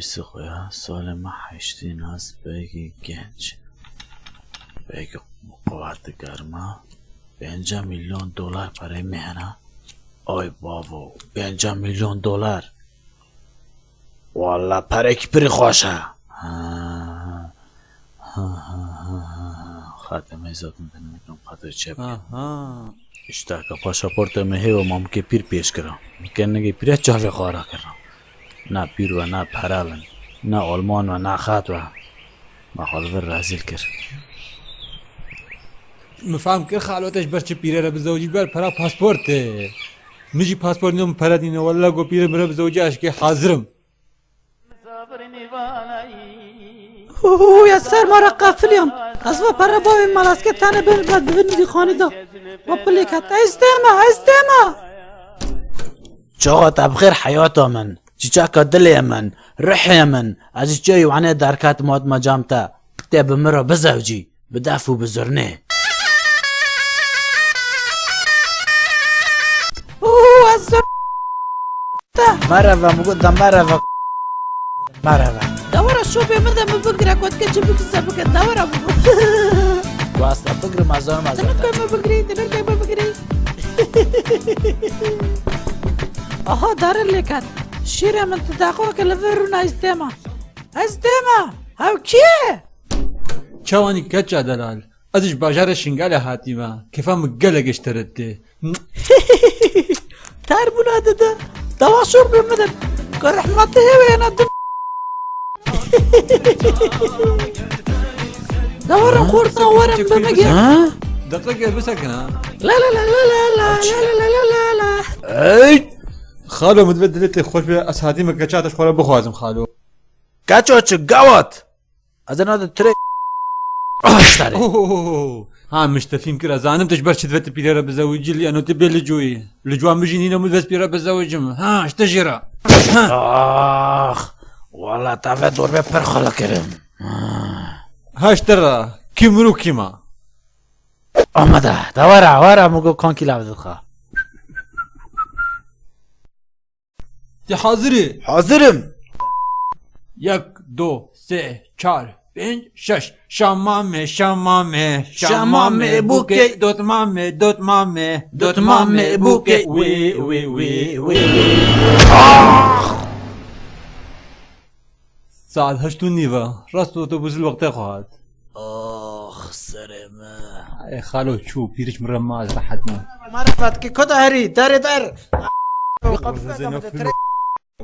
بیسی خویا سال ما 80 هست بگی گنج بگی قوت گرما 5 میلیون دلار برای مهنه آی بابا 5 میلیون دلار والا پرک پری خوشه خاتم ایزاد میکنم خاطر چه بگم اشتا که پاسپورت مهی و مام که پیر پیش کرم میکنه که پیر چاوی خارا کرم نه پیر و نه پرالن نه آلمان و نه خط و ما خالور رازیل کرد مفهم که خالوتش برچه پیره را بزوجی بر پرا پاسپورته میجی پاسپورت نیم پرا دینه والله گو پیره مرا بزوجی اش که حاضرم یا سر ما را قفلیم از و پر باوی ملاس که تنه بعد ببینی خانی دا و پلیکت استما چاقا تبخیر حیاتا من چیچاکا دلی من رحی من از جای وعنی درکات ماد مجامتا تب مرا بزوجی بدافو بزرنه از سر مروا مگودم مروا دورا شو بیمده بگیره کود که چه بکسه بکن دورا واسطه بگیر مزار دنر بگیری آها داره لیکن شیر من تداخل که لفرون استما او کیه چوانی کچا دلال ازش باجار شنگال حاتیما کفام گلگش ترده تار بولاده ده دوا شور بیمده که رحمته وینا دم دورا خورتا ورم بمگی دقیقه بسکنه لا ای خالو متبدلت خوش به اساتیم کچاتش خورا بخوازم خالو کچو چه گوات از انا ترک آشتره ها مشتفیم كرا زانم تجبر شدفت بيرا بزوجي لأنه تبي لجوي لجوان مجينينا مدفت بيرا بزوجم ها اشتجرا آخ والله تافه دور به پر خلا کرم ها اشترا كيمرو كيما آمده دورا مگو کانکی لابد خواه تي حاضري حاضرم 1 2 3 4 5 6 شمامه بوكي دوت مامه بوكي وي ساعت 8 نیوا راست اتوبوس الوقت خواهد آخ سرمه ای خالو شو پیرش مرماز راحتنا معرفت که کدا هری در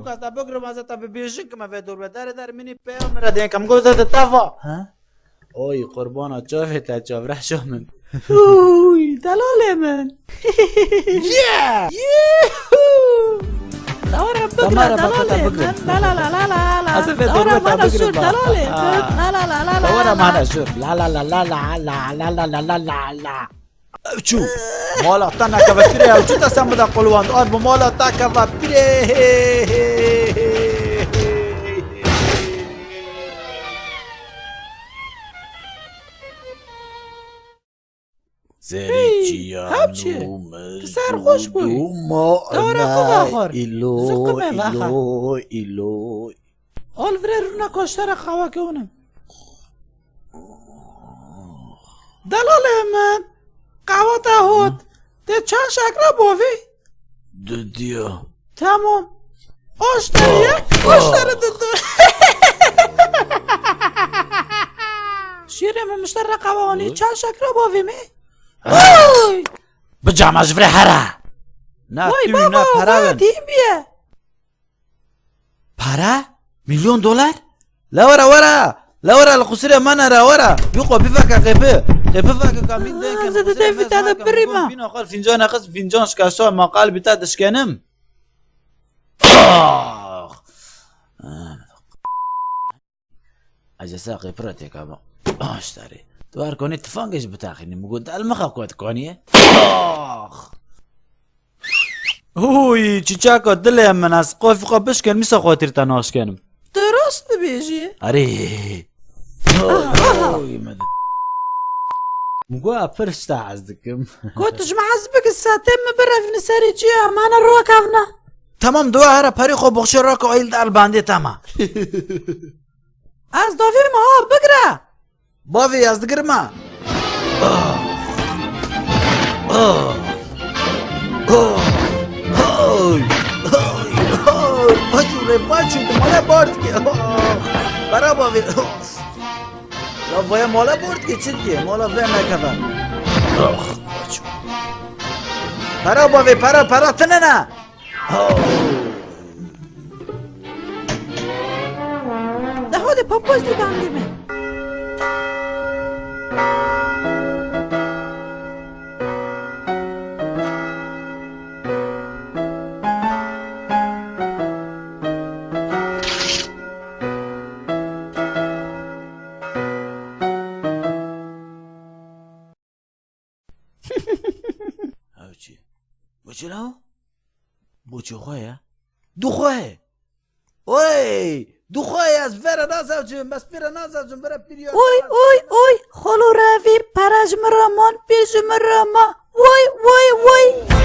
Asta băgră mază ta pe bieșin că mă vei dorbe dar mini pe omra de cam goza de tava ها اوی قربانا جافه تا جاف رح شو من Ui, dalole man yeah Dawara băgră dalole la Dawara mana şur dalole la دورا معنا شوف لا شو مالا تانا كفاتري او جتا سامدا قلوان ارب مالا تا كفاتري هبچه سر خوش بوی دورا خوب آخر ایلو آلوره رو نکاشتر خواه که اونم دلاله من قوات هود ده چند شکر باوی دودیو تمام آشتر یک آشتر دو شیره من مشتر قوانی چند شکر باوی می بجام از وره هره نه وای تیوی نه بابا پره باید این بیه پره؟ میلیون دلار؟ لا الخسرة ما را ورا يقوى بفاك قيبه فاك كامين دين زاد دافي تاع بريمة بينا قال فنجان اخذ فنجان شكاسو ما قال بتاع دشكانم اجا ساقي براتيك ابا اشتري توار كوني تفانقش بتاخني مقود المخا كوت كوني هوي تشاكو دلي من اس قوف قبش كان مسا خاطر تناش كانم درست بيجي اري مقوا فرشتا عزدكم كنتش معذبك الساعتين ما برا في نساري جيها معنا الروكافنا Tamam dua hara pari xo bokşa rak oyil dal bandi tamam. از داوی ما بگره Bavi yazdıgırma. Acure baçu mala bord ki. Para bavi. Ya vaya mala bord ki çirki. Mala ve ne kadar. Baçu. Para bavi para tınına. ده خود پاپوز دی بندی من Avcı. Bu çela? Bu çoğaya? Duhoye. Oy! Duhoye az vera nazavcım, bas pira nazavcım, vera piriyor. اوی خلو روی پرجم رامان بیجم راما وای